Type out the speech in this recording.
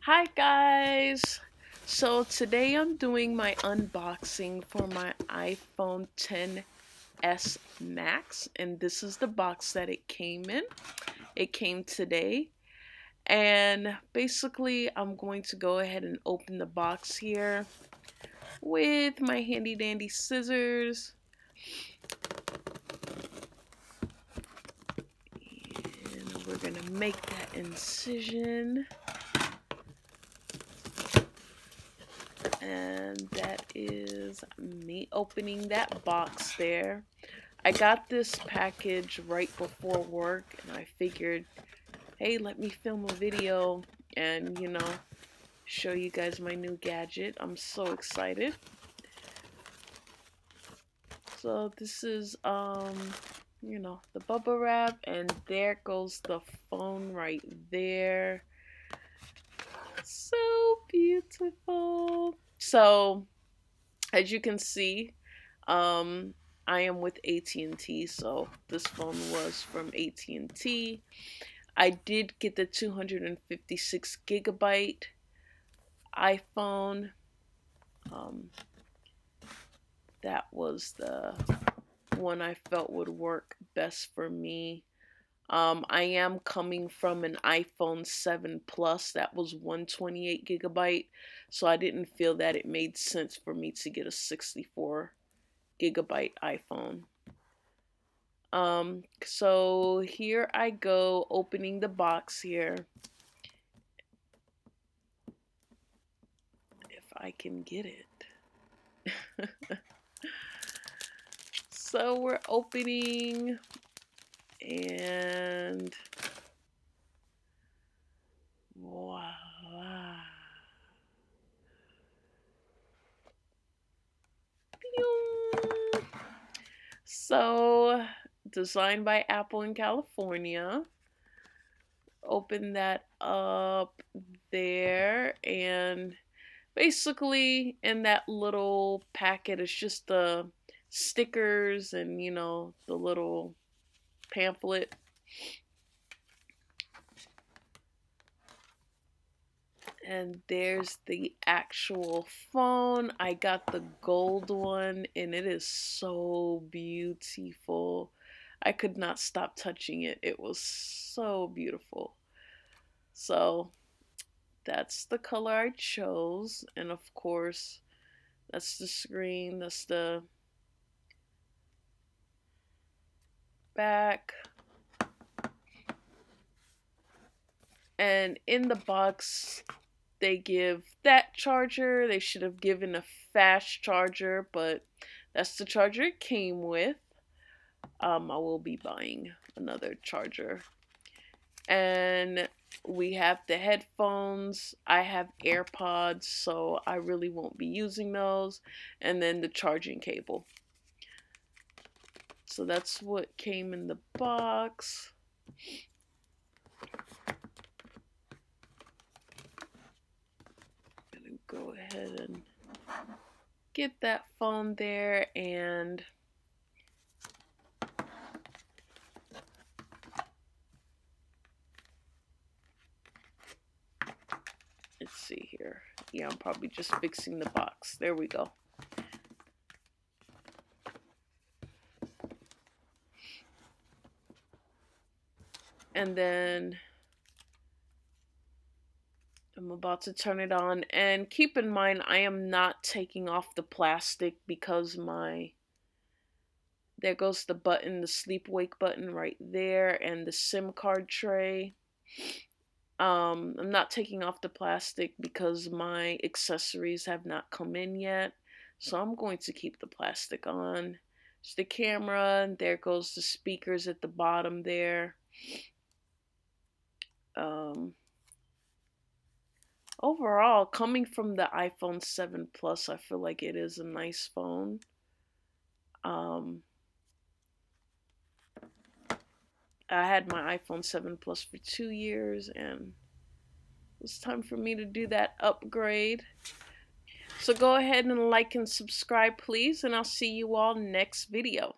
Hi guys! So today I'm doing my unboxing for my iPhone XS Max, and this is the box that it came in. It came today, and basically I'm going to go ahead and open the box here with my handy dandy scissors. And we're gonna make that incision. And that is me opening that box there. I got this package right before work, and I figured, hey, let me film a video and, show you guys my new gadget. I'm so excited. So this is, the bubble wrap, and there goes the phone right there. So beautiful. So, as you can see, I am with AT&T, so this phone was from AT&T. I did get the 256 gigabyte iPhone. That was the one I felt would work best for me. I am coming from an iPhone 7 Plus that was 128 gigabyte, so I didn't feel that it made sense for me to get a 64 gigabyte iPhone. So here I go opening the box here. If I can get it. So we're opening, and voila. So, designed by Apple in California. Open that up there, and basically in that little packet is just the stickers and the little pamphlet. And there's the actual phone. I got the gold one, and it is so beautiful. I could not stop touching it. It was so beautiful. So that's the color I chose. And of course, that's the screen. That's the back. And in the box, they give that charger. They should have given a fast charger, but that's the charger it came with. I will be buying another charger. And we have the headphones. I have AirPods, so I really won't be using those. And then the charging cable. So that's what came in the box. I'm gonna go ahead and get that phone there, and let's see here. Yeah, I'm probably just fixing the box. There we go. And then I'm about to turn it on. And keep in mind, I am not taking off the plastic because there goes the button, the sleep wake button right there, and the SIM card tray. I'm not taking off the plastic because my accessories have not come in yet. So I'm going to keep the plastic on. It's the camera, and there goes the speakers at the bottom there. Overall, coming from the iPhone 7 Plus, I feel like it is a nice phone. I had my iPhone 7 Plus for 2 years, and it's time for me to do that upgrade. So go ahead and like and subscribe, please, and I'll see you all next video.